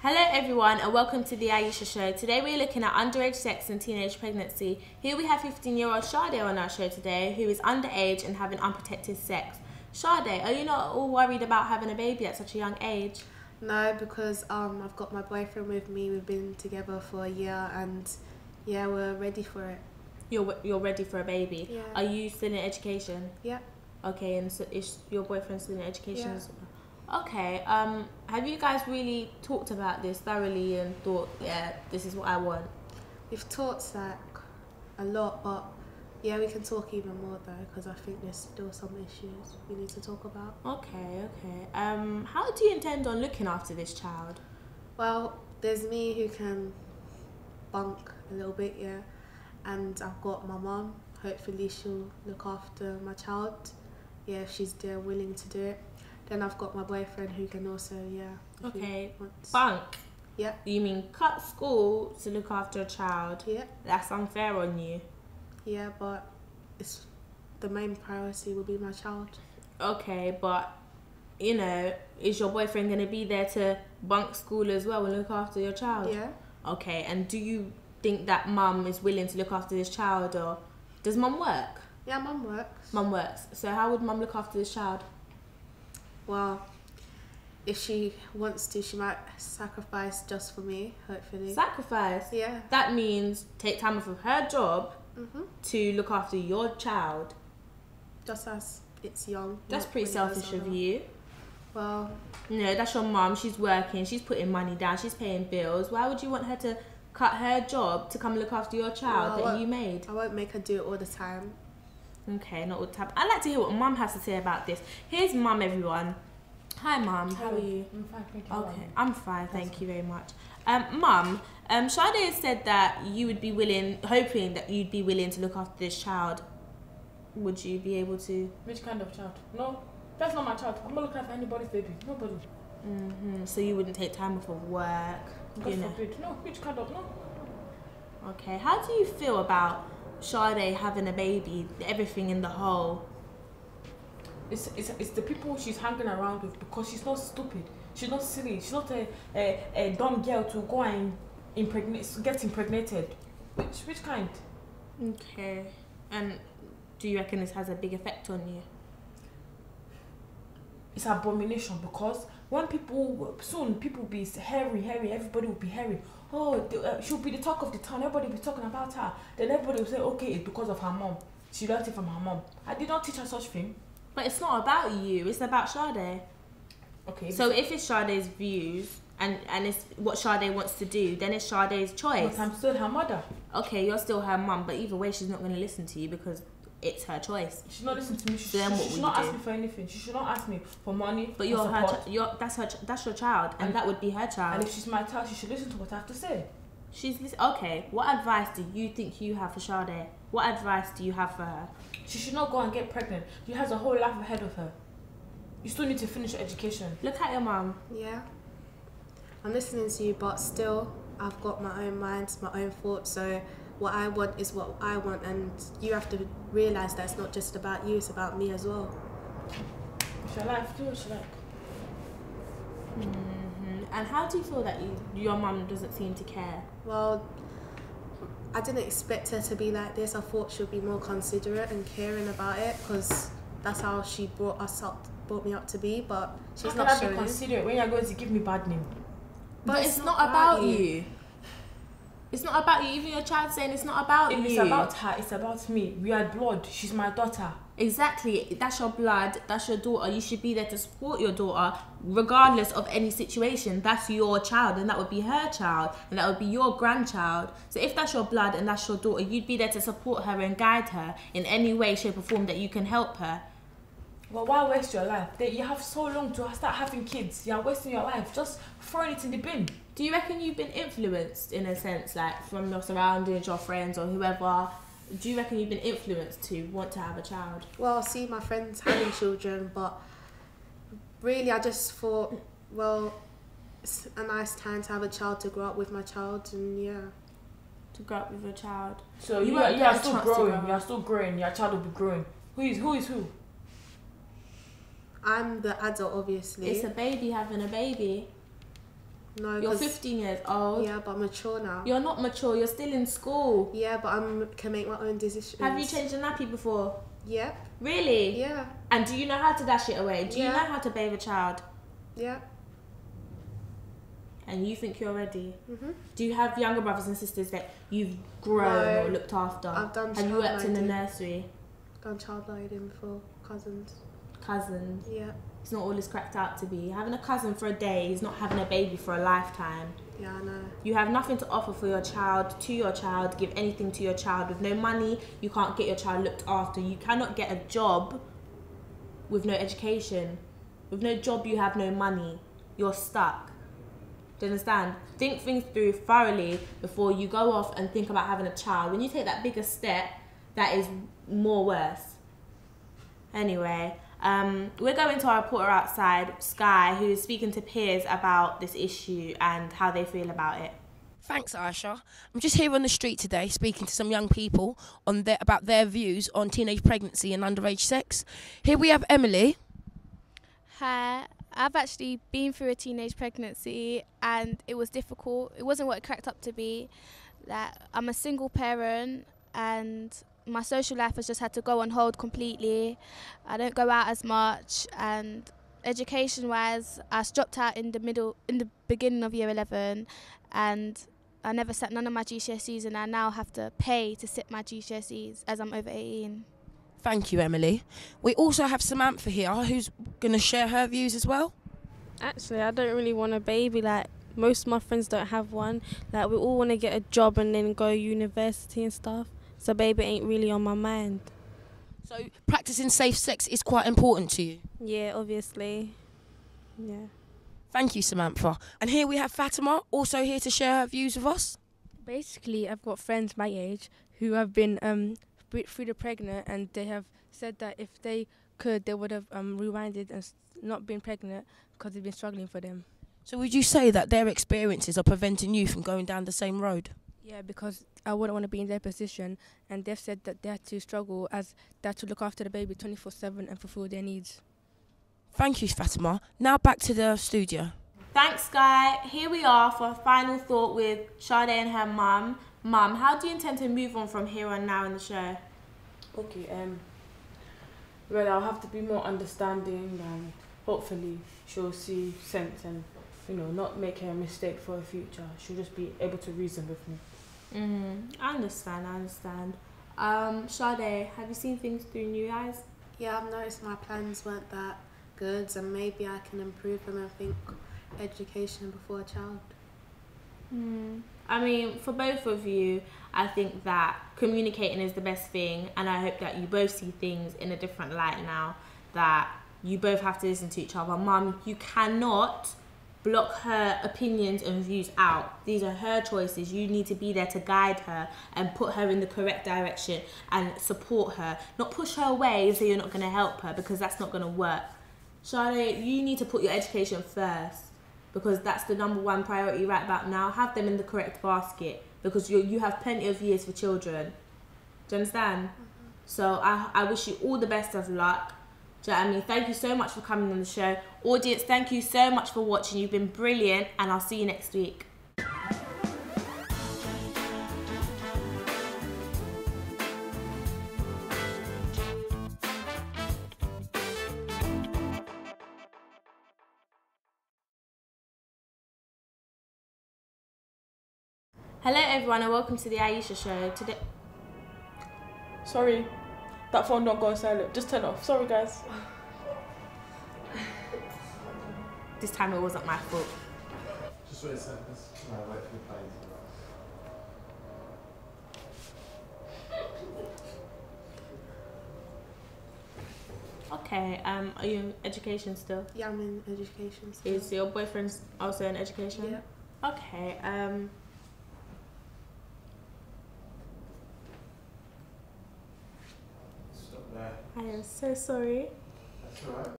Hello everyone and welcome to the Aisha Show. Today we're looking at underage sex and teenage pregnancy. Here we have 15-year-old Sade on our show today, who is underage and having unprotected sex. Sade, are you not all worried about having a baby at such a young age? No, because I've got my boyfriend with me. We've been together for a year and yeah, we're ready for it. You're ready for a baby? Yeah. Are you still in education? Yeah. Okay, and so is your boyfriend still in education Yeah. as well? Okay, have you guys really talked about this thoroughly and thought, yeah, this is what I want? We've talked like a lot, but yeah, we can talk even more though, because I think there's still some issues we need to talk about. Okay. How do you intend on looking after this child? Well, there's me who can bunk a little bit, yeah, and I've got my mum. Hopefully she'll look after my child, yeah, if she's there willing to do it. Then I've got my boyfriend who can also, yeah. Okay, bunk? Yeah. You mean cut school to look after a child? Yeah. That's unfair on you. Yeah, but it's the main priority will be my child. Okay, but you know, is your boyfriend going to be there to bunk school as well and look after your child? Yeah. Okay, and do you think that mum is willing to look after this child, or does mum work? Yeah, mum works. Mum works. So how would mum look after this child? Well, if she wants to, she might sacrifice just for me, hopefully. Sacrifice? Yeah. That means take time off of her job Mhm. to look after your child. Just as it's young. That's not pretty when it goes selfish of on. you. Well, No, that's your mum. She's working. She's putting money down. She's paying bills. Why would you want her to cut her job to come look after your child Well, that you made? I won't make her do it all the time. Okay, not all the time. I'd like to hear what mum has to say about this. Here's mum, everyone. Hi, mum. How are you? I'm fine, thank you. Okay, I'm fine. Thank you very much. Mum, Sade has said that you would be willing, hoping that you'd be willing to look after this child. Would you be able to? Which kind of child? No, that's not my child. I'm not looking after anybody's baby. Nobody. So you wouldn't take time off of work? God You know. forbid. No, which kind of? No. Okay, how do you feel about Sade having a baby, everything in the whole? It's the people she's hanging around with, because she's not stupid. She's not silly. She's not a dumb girl to go and get impregnated. Which kind? Okay, and do you reckon this has a big effect on you? It's abomination, because when people will be hairy, everybody will be hairy. Oh, she'll be the talk of the town. Everybody will be talking about her. Then everybody will say, okay, it's because of her mom. She learned it from her mom. I did not teach her such thing. But it's not about you, it's about Sade. Okay. So if it's Sade's views and it's what Sade wants to do, then it's Sade's choice. But I'm still her mother. Okay, you're still her mum, but either way she's not going to listen to you because it's her choice. She's not listening to me. She Then what should will not you ask do? me for anything. She should not ask me for money. But or you're her, support. that's your child, and that would be her child. And if she's my child, she should listen to what I have to say. Okay, what advice do you think you have for Sade? What advice do you have for her? She should not go and get pregnant. She has a whole life ahead of her. You still need to finish your education. Look at your mum. Yeah. I'm listening to you, but still, I've got my own mind, my own thoughts. So what I want is what I want, and you have to realise that it's not just about you, it's about me as well. It's your life. Do what you like. And how do you feel that your mum doesn't seem to care? Well, I didn't expect her to be like this. I thought she'd be more considerate and caring about it, because that's how she brought me up to be. But she's How not can I be showing it. considerate when you're going to give me bad name? But it's not about you. It's not about you. Even your child saying it's not about you. It's about her. It's about me. We are blood. She's my daughter. Exactly. That's your blood. That's your daughter. You should be there to support your daughter, regardless of any situation. That's your child, and that would be her child, and that would be your grandchild. So if that's your blood and that's your daughter, you'd be there to support her and guide her in any way, shape, or form that you can help her. Well, why waste your life? You have so long to start having kids. You're wasting your life. Just throwing it in the bin. Do you reckon you've been influenced in a sense, like from your surroundings, your friends, or whoever? Do you reckon you've been influenced to want to have a child? Well, I see my friends having children, but really I just thought, well, it's a nice time to have a child, to grow up with my child, and yeah. To grow up with your child. So You you won't are get a still chance to growing. grow You are up. still growing. Your child will be growing. Who is who? I'm the adult, obviously. It's a baby having a baby. No, You're 'cause- 15 years old. Yeah, but I'm mature now. You're not mature. You're still in school. Yeah, but I can make my own decisions. Have you changed a nappy before? Yep. Really? Yeah. And do you know how to dash it away? Do you Yeah. know how to bathe a child? Yeah. And you think you're ready? Mhm. Do you have younger brothers and sisters that you've grown No. or looked after? I've done Have you worked in the childminding. nursery? Done child lighting before. Cousins. Cousins. Yeah. It's not all it's cracked out to be. Having a cousin for a day is not having a baby for a lifetime. Yeah, I know. You have nothing to offer for your child, to your child, give anything to your child. With no money, you can't get your child looked after. You cannot get a job with no education. With no job, you have no money. You're stuck. Do you understand? Think things through thoroughly before you go off and think about having a child. When you take that bigger step, that is more worse. Anyway, we're going to our reporter outside, Sky, who is speaking to peers about this issue and how they feel about it. Thanks, Aisha. I'm just here on the street today speaking to some young people about their views on teenage pregnancy and underage sex. Here we have Emily. Hi, I've actually been through a teenage pregnancy and it was difficult. It wasn't what it cracked up to be. Like, I'm a single parent and my social life has just had to go on hold completely. I don't go out as much, and education-wise, I dropped out in the beginning of year 11, and I never sat none of my GCSEs, and I now have to pay to sit my GCSEs as I'm over 18. Thank you, Emily. We also have Samantha here who's going to share her views as well. Actually, I don't really want a baby. Like, most of my friends don't have one. Like, we all want to get a job and then go university and stuff. So baby ain't really on my mind. So practicing safe sex is quite important to you? Yeah, obviously. Yeah. Thank you, Samantha. And here we have Fatima, also here to share her views with us. Basically, I've got friends my age who have been through the pregnant, and they have said that if they could, they would have rewinded and not been pregnant because it's been struggling for them. So would you say that their experiences are preventing you from going down the same road? Yeah, because I wouldn't want to be in their position, and they've said that they had to struggle as they had to look after the baby 24/7 and fulfill their needs. Thank you, Fatima. Now back to the studio. Thanks, Guy. Here we are for a final thought with Sade and her mum. Mum, how do you intend to move on from here on now in the show? Okay, well, I'll have to be more understanding, and hopefully she'll see sense and, not make a mistake for her future. She'll just be able to reason with me. I understand. Sade, have you seen things through new eyes? Yeah, I've noticed my plans weren't that good, and maybe I can improve them and think education before a child. I mean, for both of you, I think that communicating is the best thing, and I hope that you both see things in a different light now, that you both have to listen to each other. Mum, you cannot block her opinions and views out. These are her choices. You need to be there to guide her and put her in the correct direction and support her, not push her away and say you're not going to help her, because that's not going to work. Charlotte, you need to put your education first, because that's the number one priority right about now. Have them in the correct basket, because you have plenty of years for children. Do you understand? So I wish you all the best of luck. Do you know what I mean? Thank you so much for coming on the show. Audience, thank you so much for watching. You've been brilliant, and I'll see you next week. Hello everyone, and welcome to the Aisha Show. Today, Sorry, that phone don't go on silent. Just turn off. Sorry, guys. this time it wasn't my fault. Just wait a second. No, wait for the planes. Okay, are you in education still? Yeah, I'm in education still. Is your boyfriend also in education? Yeah. Okay, Stop there. I am so sorry. That's alright.